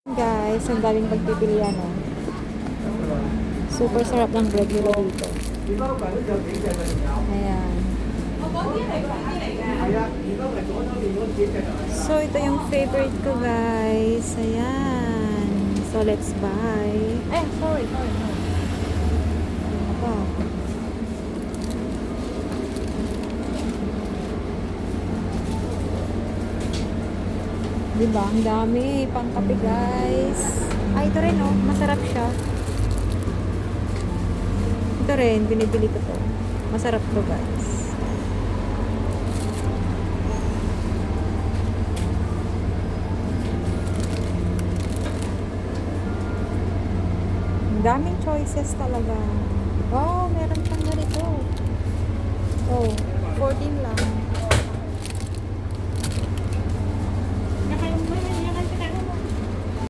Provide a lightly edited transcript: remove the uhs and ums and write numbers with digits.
Guys, ang daming pagpipilian, oh. Super sarap ng bread nila dito. Ayan. So, ito yung favorite ko, guys. Ayan. So, let's buy. Sorry. Ano ba? Diba? Ang dami. Pangkape, guys. Ito rin, oh. Masarap siya. Ito rin. Binibili ko to. Masarap to, guys. Ang daming choices talaga. Wow, meron pang ganito. Oh, 14 lang.